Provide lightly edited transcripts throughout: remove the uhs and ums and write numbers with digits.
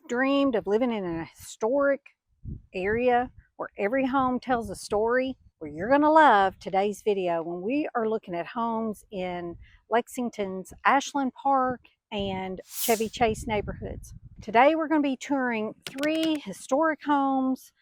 dreamed of living in a historic area where every home tells a story, well, you're going to love today's video when we are looking at homes in Lexington's Ashland Park and Chevy Chase neighborhoods. Today we're going to be touring three historic homes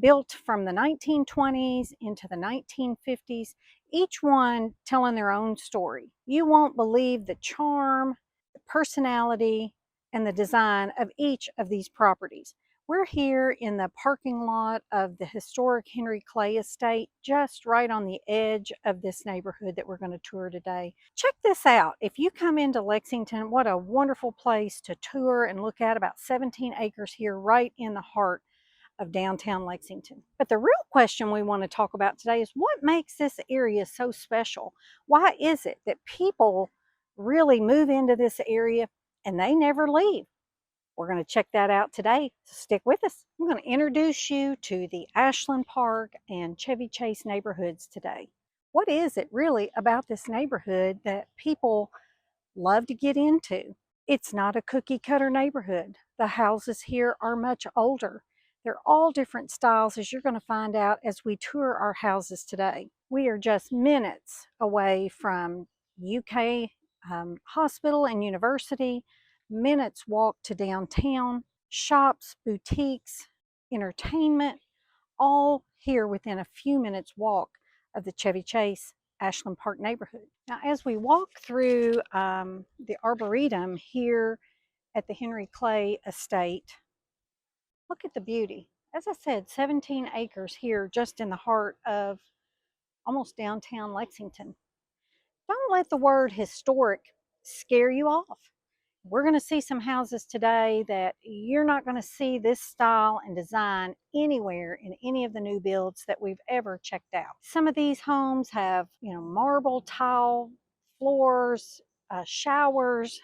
built from the 1920s into the 1950s, each one telling their own story. You won't believe the charm, the personality, and the design of each of these properties. We're here in the parking lot of the historic Henry Clay Estate, just right on the edge of this neighborhood that we're going to tour today. Check this out. If you come into Lexington, what a wonderful place to tour and look at. About 17 acres here right in the heart of downtown Lexington. But the real question we want to talk about today is what makes this area so special? Why is it that people really move into this area and they never leave? We're going to check that out today, so stick with us. I'm going to introduce you to the Ashland Park and Chevy Chase neighborhoods today. What is it really about this neighborhood that people love to get into? It's not a cookie cutter neighborhood. The houses here are much older. They're all different styles, as you're going to find out as we tour our houses today. We are just minutes away from UK Hospital and University, minutes walk to downtown, shops, boutiques, entertainment, all here within a few minutes walk of the Chevy Chase Ashland Park neighborhood. Now, as we walk through the Arboretum here at the Henry Clay Estate, look at the beauty. As I said, 17 acres here just in the heart of almost downtown Lexington. Don't let the word historic scare you off. We're going to see some houses today that you're not going to see this style and design anywhere in any of the new builds that we've ever checked out. Some of these homes have, marble tile floors, showers.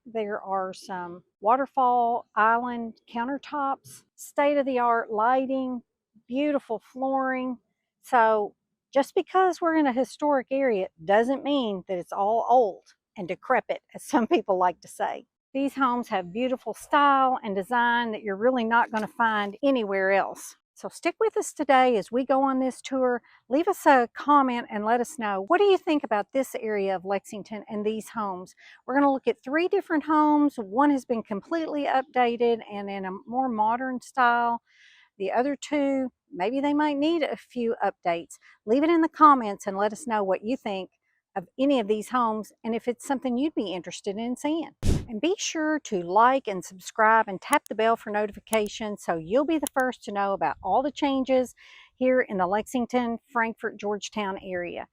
There are some waterfall island countertops, state-of-the-art lighting, beautiful flooring. So just because we're in a historic area doesn't mean that it's all old and decrepit, as some people like to say. These homes have beautiful style and design that you're really not going to find anywhere else. So stick with us today as we go on this tour. Leave us a comment and let us know, what do you think about this area of Lexington and these homes? We're going to look at three different homes. One has been completely updated and in a more modern style. The other two, maybe they might need a few updates. Leave it in the comments and let us know what you think of any of these homes and if it's something you'd be interested in seeing. And be sure to like and subscribe and tap the bell for notifications so you'll be the first to know about all the changes here in the Lexington, Frankfort, Georgetown area.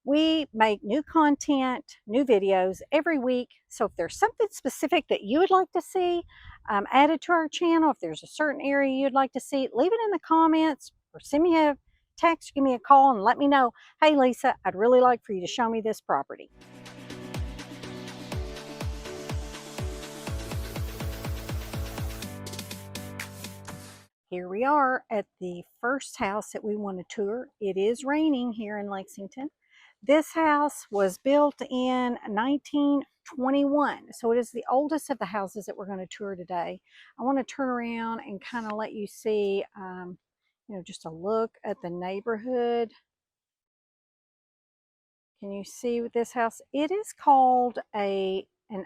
We make new content, new videos every week. So if there's something specific that you would like to see added to our channel, if there's a certain area you'd like to see, leave it in the comments or send me a text, give me a call and let me know, hey Lisa, I'd really like for you to show me this property. Here we are at the first house that we want to tour. It is raining here in Lexington. This house was built in 1921, so it is the oldest of the houses that we're going to tour today. I want to turn around and kind of let you see, just a look at the neighborhood. Can you see with this house? It is called an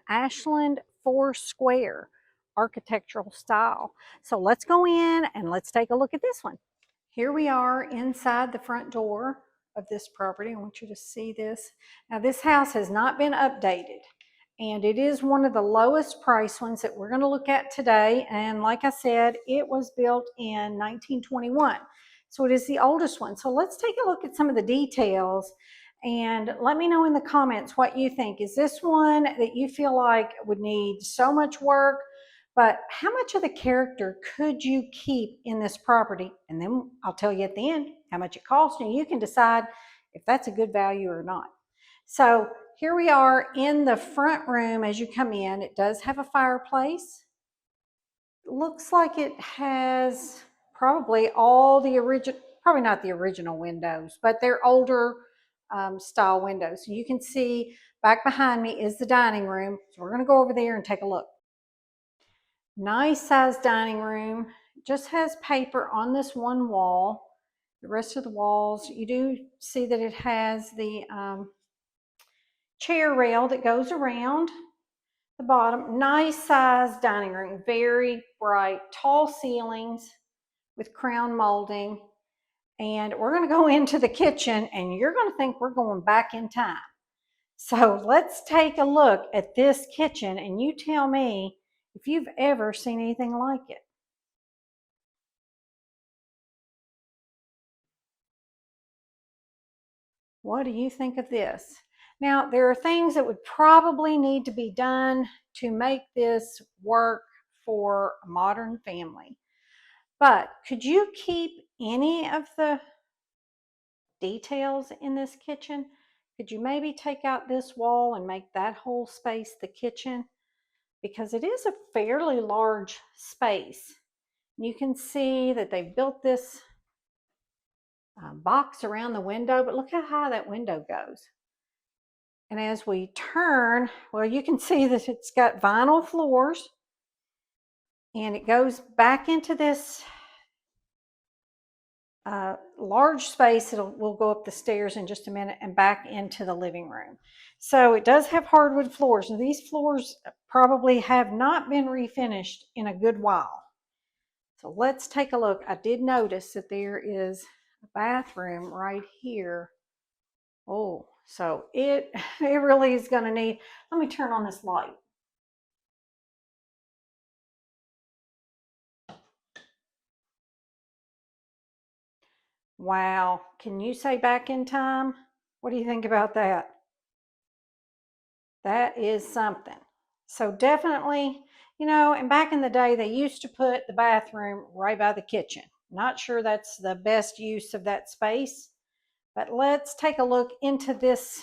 Ashland 4 square architectural style. So let's go in and let's take a look at this one. Here we are inside the front door of this property. I want you to see this. Now this house has not been updated and it is one of the lowest price ones that we're going to look at today. And like I said, it was built in 1921. So it is the oldest one. So let's take a look at some of the details and let me know in the comments what you think. Is this one that you feel like would need so much work, but how much of the character could you keep in this property? And then I'll tell you at the end how much it costs, and you can decide if that's a good value or not. So here we are in the front room as you come in. It does have a fireplace. It looks like it has probably all the original, probably not the original windows, but they're older style windows. So you can see back behind me is the dining room. So we're going to go over there and take a look. Nice sized dining room. Just has paper on this one wall. The rest of the walls, you do see that it has the chair rail that goes around the bottom. Nice sized dining room, very bright, tall ceilings with crown molding. And we're going to go into the kitchen and you're going to think we're going back in time. So let's take a look at this kitchen and you tell me if you've ever seen anything like it. What do you think of this? Now, there are things that would probably need to be done to make this work for a modern family. But could you keep any of the details in this kitchen? Could you maybe take out this wall and make that whole space the kitchen? Because it is a fairly large space. You can see that they've built this box around the window, but look how high that window goes. And as we turn, well, you can see that it's got vinyl floors and it goes back into this large space. We'll go up the stairs in just a minute and back into the living room. So it does have hardwood floors, and these floors probably have not been refinished in a good while. So let's take a look. I did notice that there is a bathroom right here. Oh, so it really is going to need, let me turn on this light. Wow, can you say back in time? What do you think about that? That is something. So definitely, and back in the day, they used to put the bathroom right by the kitchen. Not sure that's the best use of that space, but let's take a look into this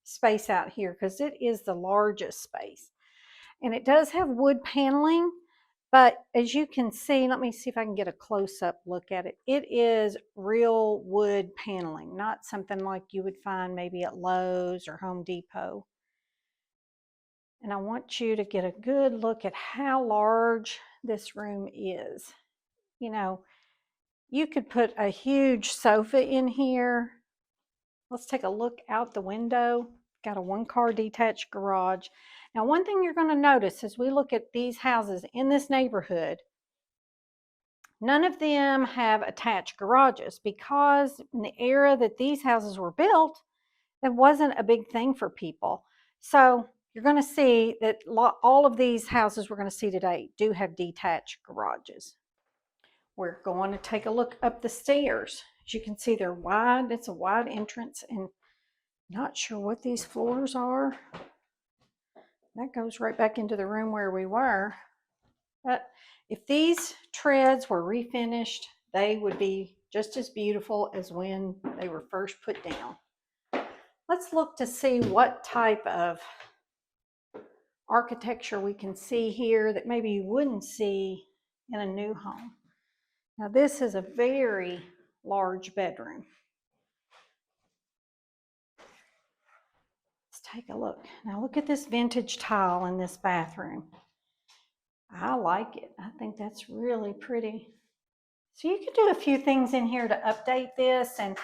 space out here because it is the largest space. And it does have wood paneling, but as you can see, let me see if I can get a close-up look at it. It is real wood paneling, not something like you would find maybe at Lowe's or Home Depot. And I want you to get a good look at how large this room is. You could put a huge sofa in here. Let's take a look out the window. Got a one-car detached garage. Now, one thing you're going to notice as we look at these houses in this neighborhood, none of them have attached garages because in the era that these houses were built, that wasn't a big thing for people. So you're going to see that all of these houses we're going to see today do have detached garages. We're going to take a look up the stairs. As you can see, they're wide. It's a wide entrance, and not sure what these floors are. That goes right back into the room where we were. But if these treads were refinished, they would be just as beautiful as when they were first put down. Let's look to see what type of architecture we can see here that maybe you wouldn't see in a new home. Now this is a very large bedroom. Let's take a look. Now look at this vintage tile in this bathroom. I like it. I think that's really pretty. So you could do a few things in here to update this, and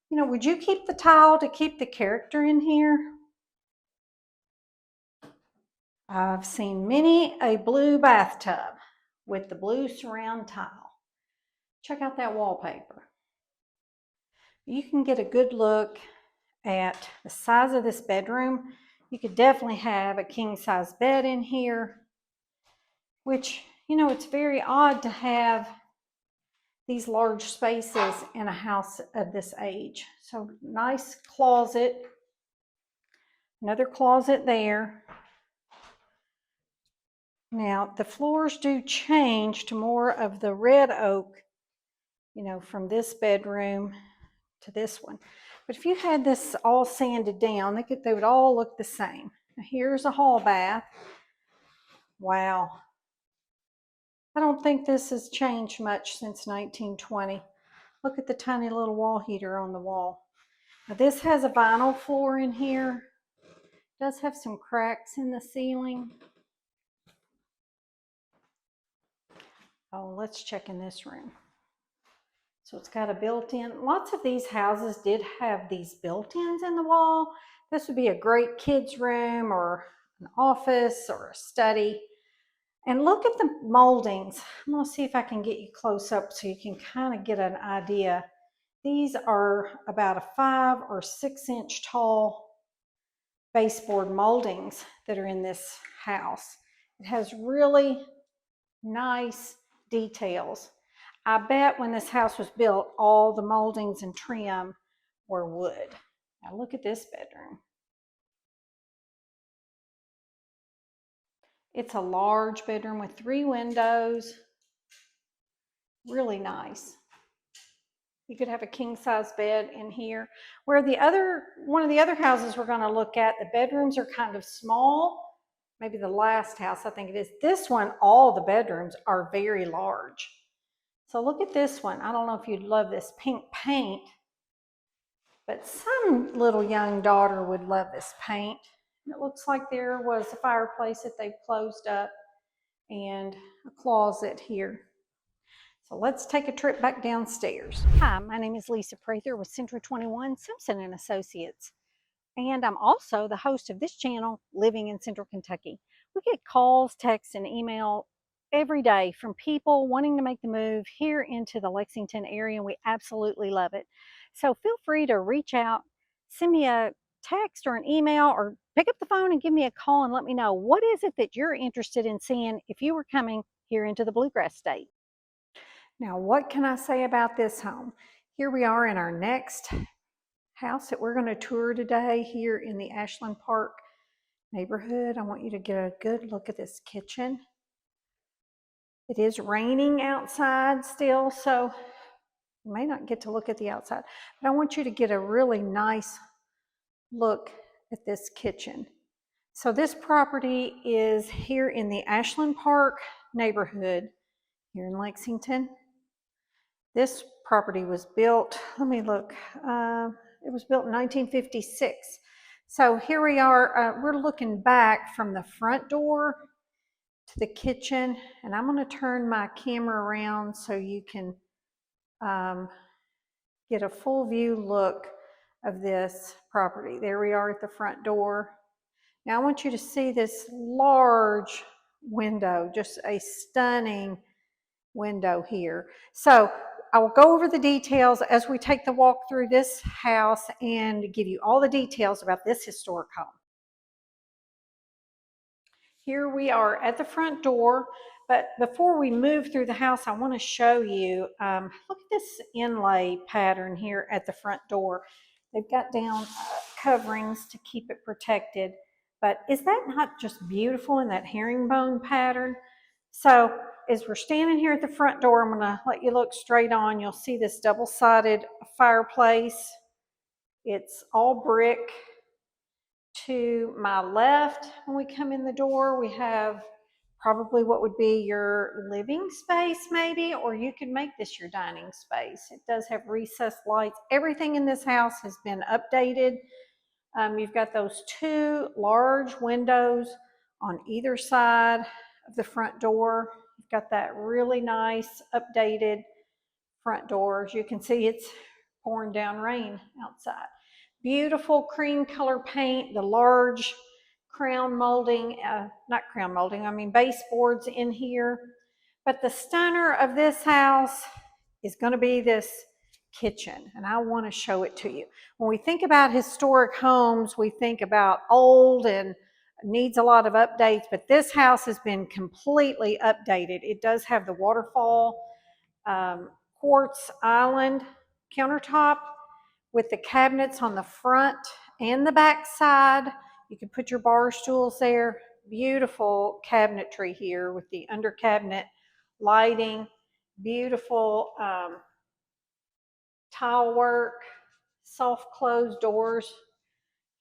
would you keep the tile to keep the character in here? I've seen many a blue bathtub with the blue surround tile. Check out that wallpaper. You can get a good look at the size of this bedroom. You could definitely have a king size bed in here, which, it's very odd to have these large spaces in a house of this age. So nice closet, another closet there. Now the floors do change to more of the red oak, from this bedroom to this one. But if you had this all sanded down, they would all look the same. Now here's a hall bath. Wow. I don't think this has changed much since 1920. Look at the tiny little wall heater on the wall. Now this has a vinyl floor in here. It does have some cracks in the ceiling. Oh, let's check in this room. So it's got a built-in. Lots of these houses did have these built-ins in the wall. This would be a great kids' room or an office or a study. And look at the moldings. I'm going to see if I can get you close up so you can kind of get an idea. These are about a 5 or 6 inch tall baseboard moldings that are in this house. It has really nice details. I bet when this house was built, all the moldings and trim were wood. Now look at this bedroom. It's a large bedroom with 3 windows. Really nice. You could have a king size bed in here. Where one of the other houses we're going to look at, the bedrooms are kind of small. Maybe the last house, I think it is. This one, all the bedrooms are very large. So look at this one. I don't know if you'd love this pink paint, but some little young daughter would love this paint. It looks like there was a fireplace that they've closed up and a closet here. So let's take a trip back downstairs. Hi, my name is Lisa Prather with Century 21 Simpson and Associates. And I'm also the host of this channel, Living in Central Kentucky. We get calls, texts, and email every day from people wanting to make the move here into the Lexington area, and we absolutely love it. So feel free to reach out, send me a text or an email, or pick up the phone and give me a call and let me know what is it that you're interested in seeing if you were coming here into the Bluegrass State. Now, what can I say about this home? Here we are in our next house that we're going to tour today here in the Ashland Park neighborhood. I want you to get a good look at this kitchen. It is raining outside still, so you may not get to look at the outside, but I want you to get a really nice look at this kitchen. So this property is here in the Ashland Park neighborhood here in Lexington. This property was built, let me look, it was built in 1956. So here we are, we're looking back from the front door to the kitchen, and I'm going to turn my camera around so you can get a full view look of this property. There we are at the front door. Now I want you to see this large window, just a stunning window here. So I will go over the details as we take the walk through this house and give you all the details about this historic home. Here we are at the front door, but before we move through the house, I want to show you, look at this inlay pattern here at the front door. They've got down coverings to keep it protected, but is that not just beautiful in that herringbone pattern? So as we're standing here at the front door, I'm going to let you look straight on. You'll see this double-sided fireplace. It's all brick. To my left, when we come in the door, we have probably what would be your living space maybe, or you could make this your dining space. It does have recessed lights. Everything in this house has been updated. You've got those 2 large windows on either side of the front door. You've got that really nice updated front door. As you can see, it's pouring down rain outside. Beautiful cream color paint, the large crown molding, not crown molding, I mean baseboards in here. But the stunner of this house is going to be this kitchen, and I want to show it to you. When we think about historic homes, we think about old and needs a lot of updates, but this house has been completely updated. It does have the waterfall quartz island countertop with the cabinets on the front and the back side. You can put your bar stools there. Beautiful cabinetry here with the under cabinet lighting. Beautiful tile work, soft closed doors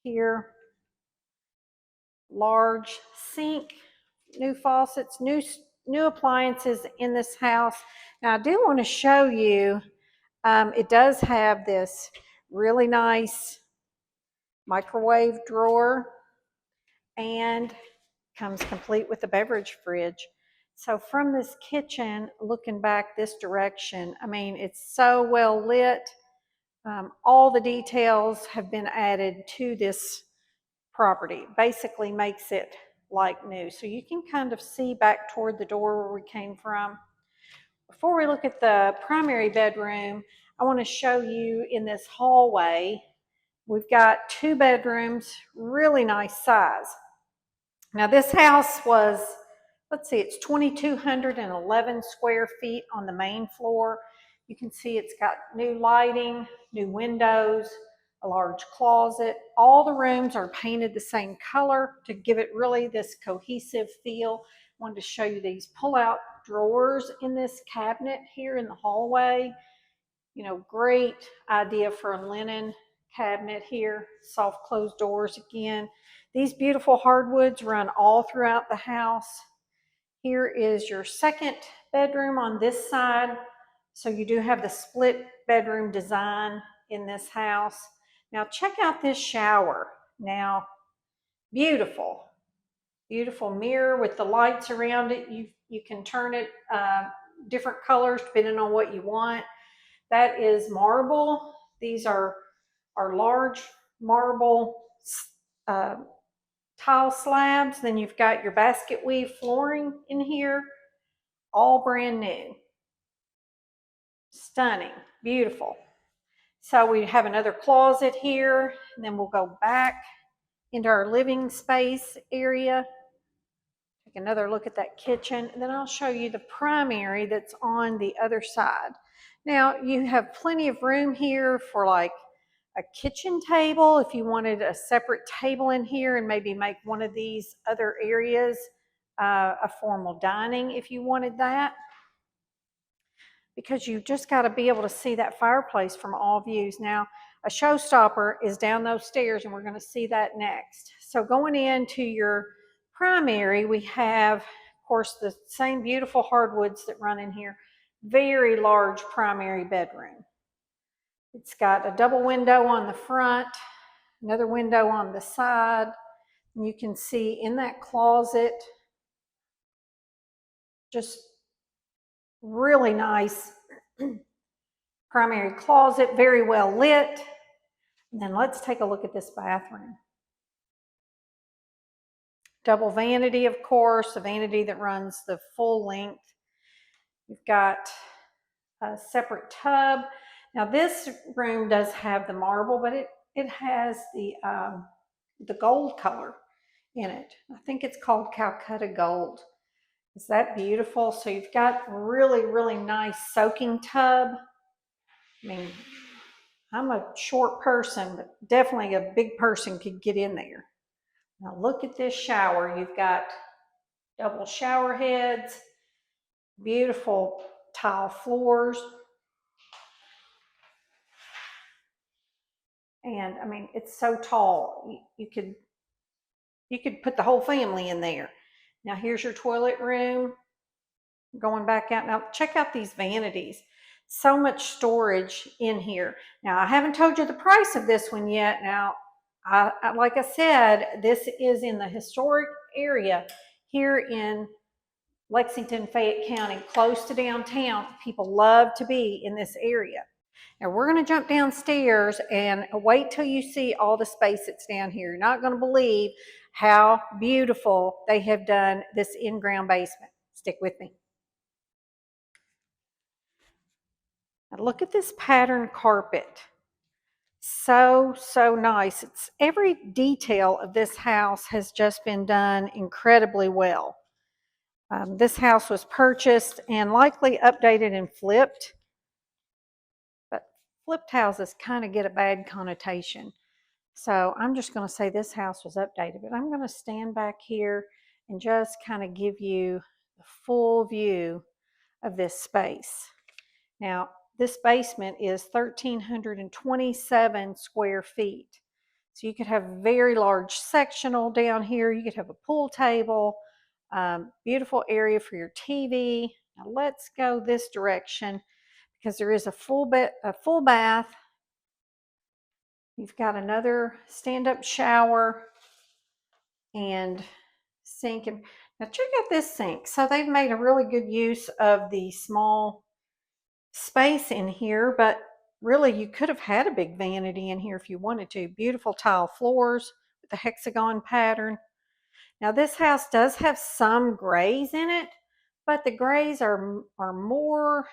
here. Large sink, new faucets, new appliances in this house. Now I do want to show you, it does have this really nice microwave drawer and comes complete with a beverage fridge. So from this kitchen, looking back this direction, I mean, it's so well lit. All the details have been added to this property. Basically makes it like new. So you can kind of see back toward the door where we came from. Before we look at the primary bedroom, I want to show you in this hallway, we've got 2 bedrooms, really nice size. Now this house was, let's see, it's 2,211 square feet on the main floor. You can see it's got new lighting, new windows, a large closet. All the rooms are painted the same color to give it really this cohesive feel. I wanted to show you these pull-out drawers in this cabinet here in the hallway. You know, great idea for a linen cabinet here. Soft closed doors again. These beautiful hardwoods run all throughout the house. Here is your second bedroom on this side. So you do have the split bedroom design in this house. Now check out this shower. Now, beautiful. Beautiful mirror with the lights around it. You can turn it different colors depending on what you want. That is marble. These are large marble tile slabs. Then you've got your basket weave flooring in here, all brand new. Stunning, beautiful. So we have another closet here, and then we'll go back into our living space area. Take another look at that kitchen, and then I'll show you the primary that's on the other side. Now you have plenty of room here for like a kitchen table if you wanted a separate table in here and maybe make one of these other areas a formal dining if you wanted that, because you just got to be able to see that fireplace from all views. Now a showstopper is down those stairs and we're going to see that next. So going into your primary, we have of course the same beautiful hardwoods that run in here. Very large primary bedroom. It's got a double window on the front, another window on the side. And you can see in that closet, just really nice primary closet, very well lit. And then let's take a look at this bathroom. Double vanity, of course, a vanity that runs the full length. You've got a separate tub. Now this room does have the marble, but it has the gold color in it. I think it's called Calcutta Gold. Is that beautiful? So you've got really, really nice soaking tub. I mean, I'm a short person, but definitely a big person could get in there. Now look at this shower. You've got double shower heads, beautiful tile floors. And I mean, it's so tall. You could put the whole family in there. Now here's your toilet room. Going back out. Now check out these vanities. So much storage in here. Now I haven't told you the price of this one yet. Now, like I said, this is in the historic area here in Lexington, Fayette County, close to downtown. People love to be in this area. Now we're going to jump downstairs and wait till you see all the space that's down here. You're not going to believe how beautiful they have done this in-ground basement. Stick with me. Now look at this pattern carpet. So nice. It's every detail of this house has just been done incredibly well. This house was purchased and likely updated and flipped. But flipped houses kind of get a bad connotation. So I'm just going to say this house was updated, but I'm going to stand back here and just kind of give you the full view of this space. Now, this basement is 1,327 square feet. So you could have a very large sectional down here. You could have a pool table, beautiful area for your TV. Now let's go this direction because there is a full bath. You've got another stand-up shower and sink. And Now check out this sink. So they've made a really good use of the small space in here, but really you could have had a big vanity in here if you wanted to. Beautiful tile floors with the hexagon pattern. Now this house does have some grays in it, but the grays are more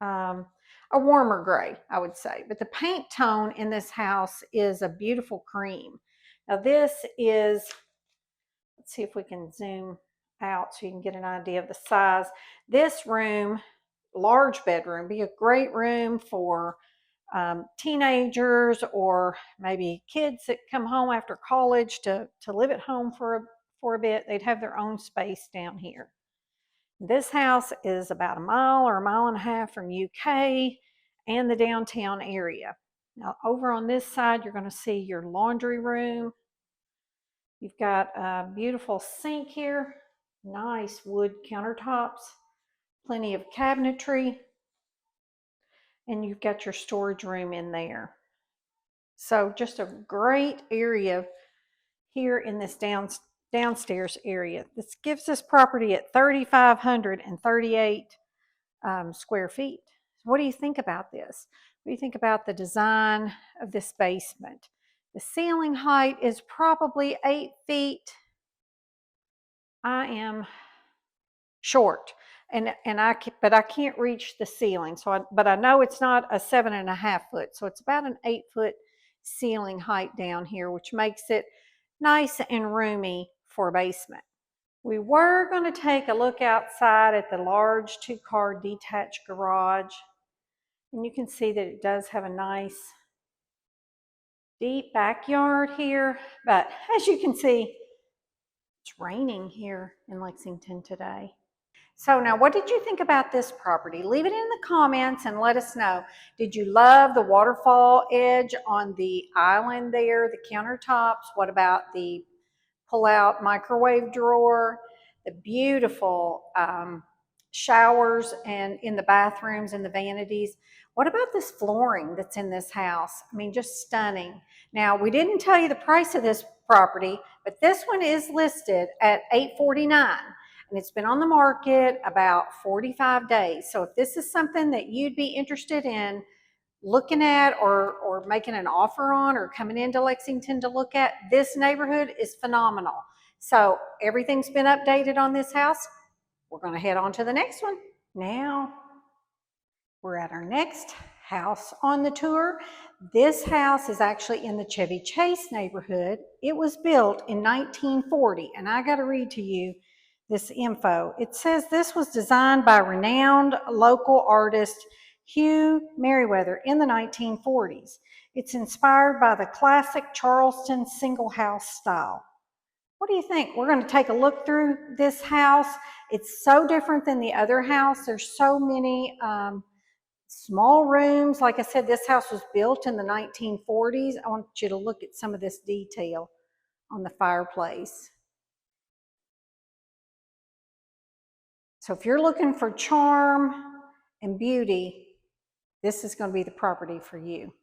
a warmer gray, I would say. But the paint tone in this house is a beautiful cream. Now this is, let's see if we can zoom out so you can get an idea of the size. This room, large bedroom, be a great room for teenagers or maybe kids that come home after college to live at home for a bit. They'd have their own space down here. This house is about a mile or a mile and a half from UK and the downtown area. Now over on this side, you're going to see your laundry room. You've got a beautiful sink here, nice wood countertops, plenty of cabinetry, and you've got your storage room in there. So just a great area here in this downstairs area. This gives this property at 3,538 square feet. What do you think about this? What do you think about the design of this basement? The ceiling height is probably 8 feet. I am short, but I can't reach the ceiling. But I know it's not a 7.5 foot, so it's about an 8-foot ceiling height down here, which makes it nice and roomy for a basement. We were going to take a look outside at the large 2-car detached garage, and you can see that it does have a nice deep backyard here, but as you can see, it's raining here in Lexington today. So now, what did you think about this property? Leave it in the comments and let us know. Did you love the waterfall edge on the island there, the countertops? What about the pull-out microwave drawer, the beautiful showers and in the bathrooms and the vanities? What about this flooring that's in this house? I mean, just stunning. Now, we didn't tell you the price of this property, but this one is listed at $849. And it's been on the market about 45 days. So if this is something that you'd be interested in looking at or making an offer on or coming into Lexington to look at, this neighborhood is phenomenal. So everything's been updated on this house. We're going to head on to the next one. Now we're at our next house on the tour. This house is actually in the Chevy Chase neighborhood. It was built in 1940, and I got to read to you this info. It says this was designed by renowned local artist Hugh Merriweather in the 1940s. It's inspired by the classic Charleston single house style. What do you think? We're going to take a look through this house. It's so different than the other house. There's so many small rooms. Like I said, this house was built in the 1940s. I want you to look at some of this detail on the fireplace. So if you're looking for charm and beauty, this is going to be the property for you.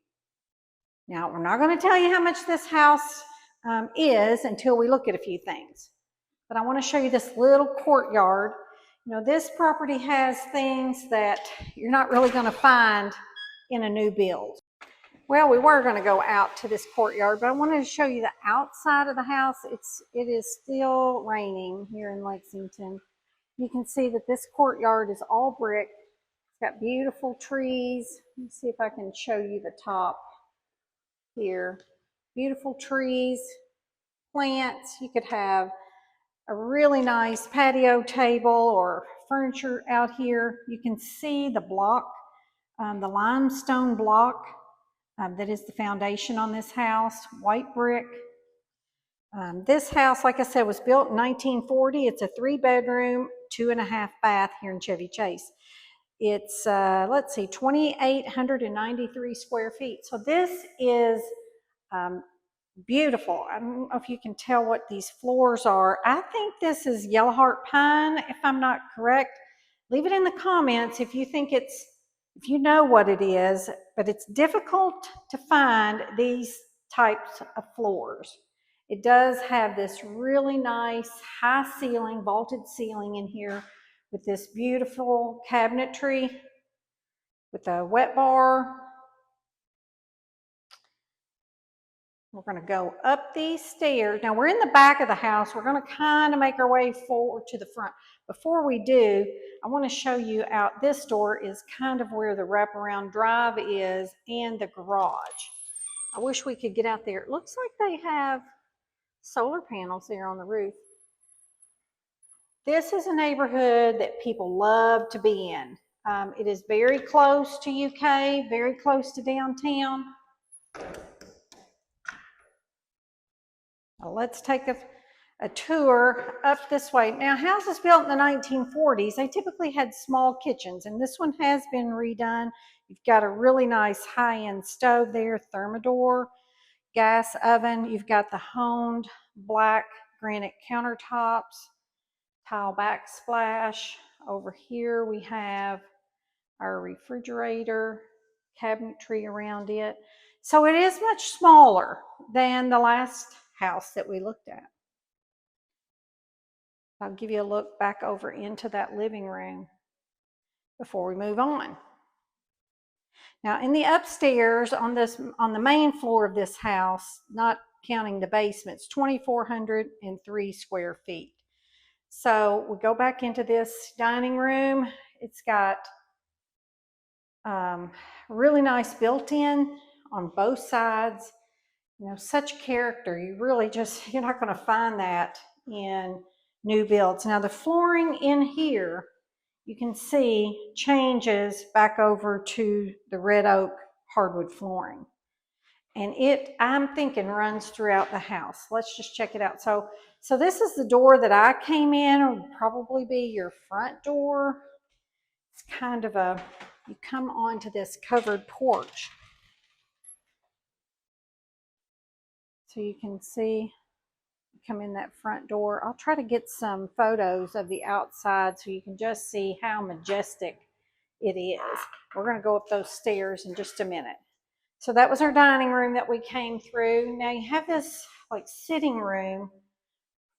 Now, we're not going to tell you how much this house is until we look at a few things. But I want to show you this little courtyard. You know, this property has things that you're not really going to find in a new build. Well, we were going to go out to this courtyard, but I wanted to show you the outside of the house. It is still raining here in Lexington. You can see that this courtyard is all brick. It's got beautiful trees. Let me see if I can show you the top here. Beautiful trees, plants. You could have a really nice patio table or furniture out here. You can see the block, the limestone block that is the foundation on this house, white brick. This house, like I said, was built in 1940. It's a 3-bedroom, 2.5 bath here in Chevy Chase. It's, let's see, 2,893 square feet. So this is beautiful. I don't know if you can tell what these floors are. I think this is yellow heart pine, if I'm not correct. Leave it in the comments if you think if you know what it is, but it's difficult to find these types of floors. It does have this really nice high ceiling, vaulted ceiling in here with this beautiful cabinetry with a wet bar. We're going to go up these stairs. Now we're in the back of the house. We're going to kind of make our way forward to the front. Before we do, I want to show you out. This door is kind of where the wraparound drive is and the garage. I wish we could get out there. It looks like they have solar panels there on the roof. This is a neighborhood that people love to be in. It is very close to UK, very close to downtown. Now let's take a tour up this way. Now, houses built in the 1940s, they typically had small kitchens, and this one has been redone. You've got a really nice high-end stove there, thermidor, gas oven. You've got the honed black granite countertops, tile backsplash. Over here we have our refrigerator, cabinetry around it. So it is much smaller than the last house that we looked at. I'll give you a look back over into that living room before we move on. Now in the upstairs on the main floor of this house, not counting the basement, it's 2,403 square feet. So we go back into this dining room. It's got really nice built-in on both sides. You know, such character. You're not going to find that in new builds. Now the flooring in here, you can see, changes back over to the red oak hardwood flooring. And it, I'm thinking, runs throughout the house. Let's just check it out. So this is the door that I came in. It would probably be your front door. It's kind of you come onto this covered porch. So you can see, you come in that front door. I'll try to get some photos of the outside so you can just see how majestic it is. We're going to go up those stairs in just a minute. So that was our dining room that we came through. Now you have this like sitting room,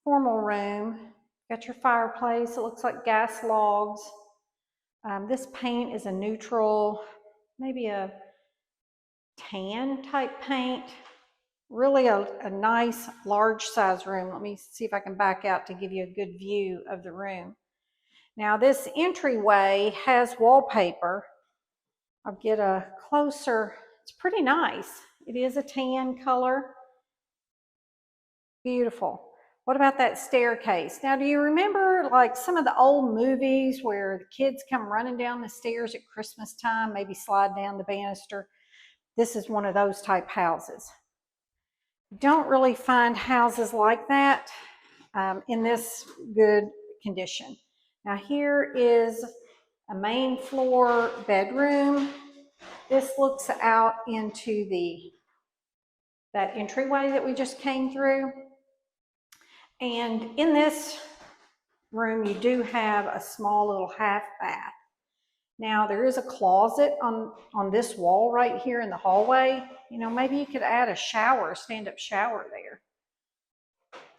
formal room. Got your fireplace. It looks like gas logs. This paint is a neutral, maybe a tan type paint. Really a nice large size room. Let me see if I can back out to give you a good view of the room. Now this entryway has wallpaper. I'll get a closer. It's pretty nice. It is a tan color. Beautiful. What about that staircase? Now, do you remember like some of the old movies where the kids come running down the stairs at Christmas time, maybe slide down the banister? This is one of those type houses. Don't really find houses like that in this good condition. Now here is a main floor bedroom. This looks out into that entryway that we just came through. And in this room, you do have a small little half bath. Now there is a closet on this wall right here in the hallway. You know, maybe you could add a shower, stand-up shower there.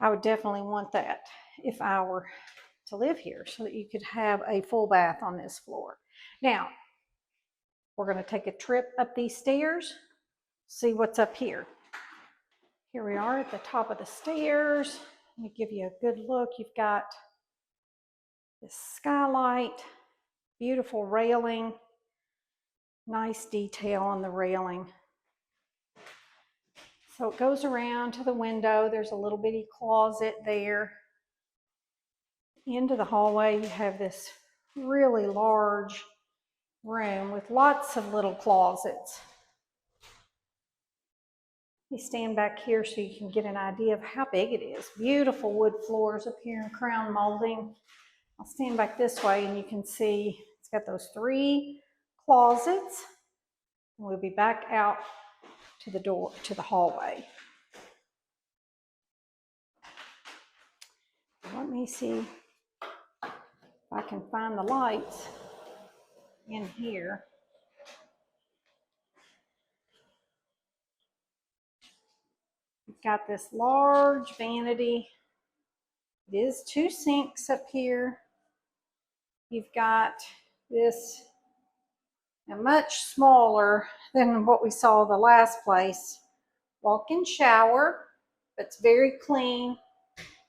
I would definitely want that if I were to live here, so that you could have a full bath on this floor. Now, we're going to take a trip up these stairs, see what's up here. Here we are at the top of the stairs. Let me give you a good look. You've got this skylight, beautiful railing, nice detail on the railing. So it goes around to the window. There's a little bitty closet there. Into the hallway, you have this really large room with lots of little closets. You stand back here so you can get an idea of how big it is. Beautiful wood floors up here in crown molding. I'll stand back this way and you can see it's got those 3 closets. We'll be back out to the door, to the hallway. Let me see if I can find the lights in here. got this large vanity. It is 2 sinks up here. You've got this much smaller than what we saw the last place. Walk-in shower, but it's very clean,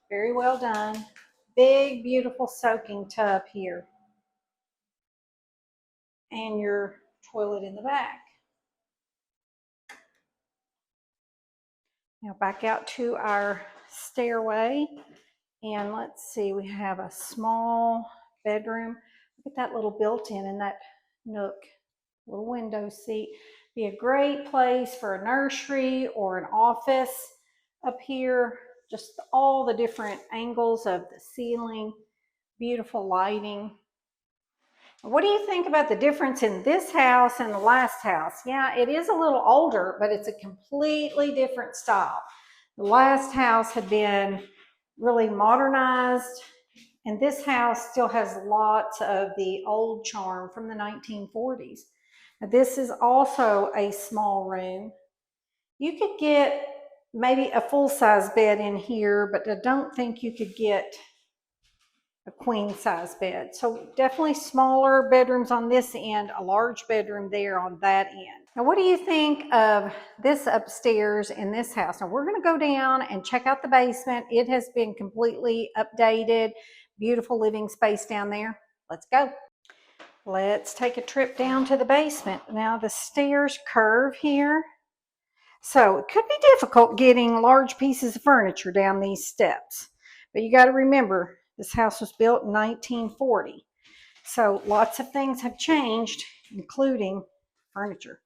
very well done. Big, beautiful soaking tub here. And your toilet in the back. Now back out to our stairway. And let's see, we have a small bedroom. Look at that little built-in in that nook. Little window seat. Be a great place for a nursery or an office up here. Just all the different angles of the ceiling. Beautiful lighting. What do you think about the difference in this house and the last house? Yeah, it is a little older, but it's a completely different style. The last house had been really modernized, and this house still has lots of the old charm from the 1940s. Now, this is also a small room. You could get maybe a full-size bed in here, but I don't think you could get a queen size bed. So definitely smaller bedrooms on this end, a large bedroom there on that end. Now, what do you think of this upstairs in this house? Now, we're going to go down and check out the basement. It has been completely updated. Beautiful living space down there. Let's go. Let's take a trip down to the basement. Now, the stairs curve here. So it could be difficult getting large pieces of furniture down these steps. But you got to remember, this house was built in 1940. So lots of things have changed, including furniture.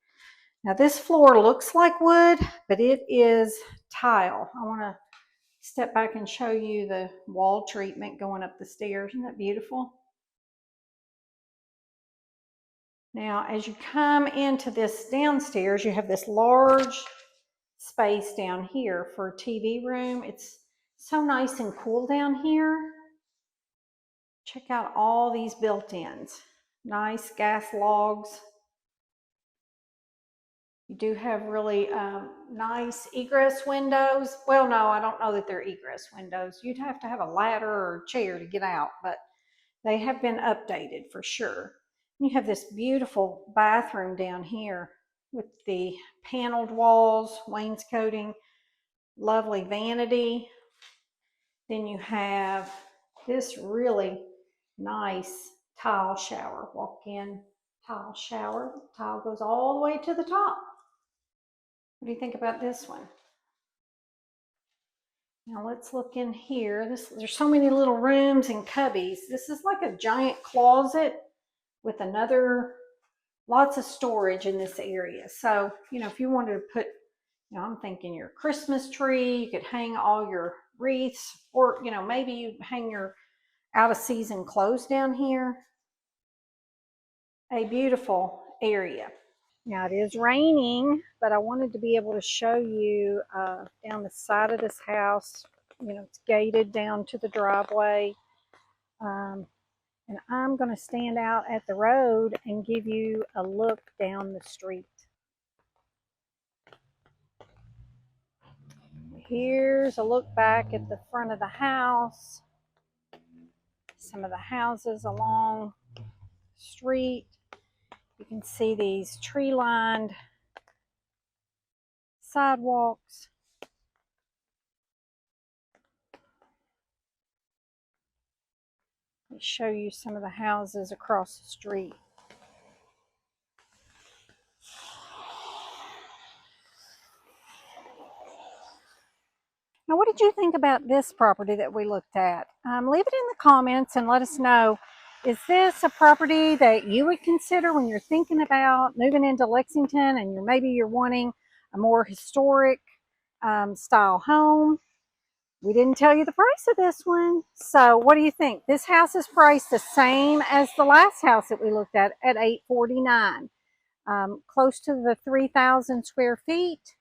Now this floor looks like wood, but it is tile. I want to step back and show you the wall treatment going up the stairs. Isn't that beautiful? Now, as you come into this downstairs, you have this large space down here for a TV room. It's so nice and cool down here. Check out all these built-ins. Nice gas logs. You do have really nice egress windows. Well, no, I don't know that they're egress windows. You'd have to have a ladder or a chair to get out, but they have been updated for sure. You have this beautiful bathroom down here with the paneled walls, wainscoting, lovely vanity. Then you have this really nice tile shower, walk-in tile shower. The tile goes all the way to the top. What do you think about this one? Now let's look in here. There's so many little rooms and cubbies. This is like a giant closet with lots of storage in this area. So, if you wanted to put, I'm thinking your Christmas tree, you could hang all your wreaths, or, maybe you hang your out of season clothes down here. A beautiful area. Now it is raining, but I wanted to be able to show you down the side of this house. It's gated down to the driveway. And I'm going to stand out at the road and give you a look down the street. Here's a look back at the front of the house. Some of the houses along the street. You can see these tree-lined sidewalks. Let me show you some of the houses across the street. Now, what did you think about this property that we looked at? Leave it in the comments and let us know. Is this a property that you would consider when you're thinking about moving into Lexington and maybe you're wanting a more historic style home? We didn't tell you the price of this one. So what do you think? This house is priced the same as the last house that we looked at $849. Close to the 3,000 square feet.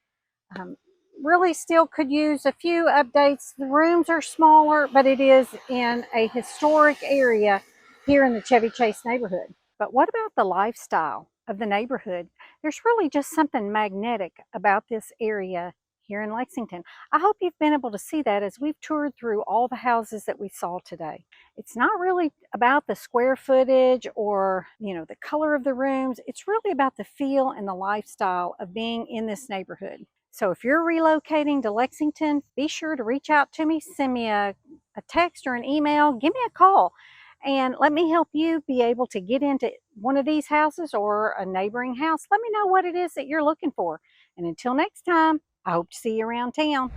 Really still could use a few updates. The rooms are smaller, but it is in a historic area here in the Chevy Chase neighborhood. But what about the lifestyle of the neighborhood? There's really just something magnetic about this area here in Lexington. I hope you've been able to see that as we've toured through all the houses that we saw today. It's not really about the square footage or, the color of the rooms. It's really about the feel and the lifestyle of being in this neighborhood. So if you're relocating to Lexington, be sure to reach out to me, send me a text or an email, give me a call, and let me help you be able to get into one of these houses or a neighboring house. Let me know what it is that you're looking for. And until next time, I hope to see you around town.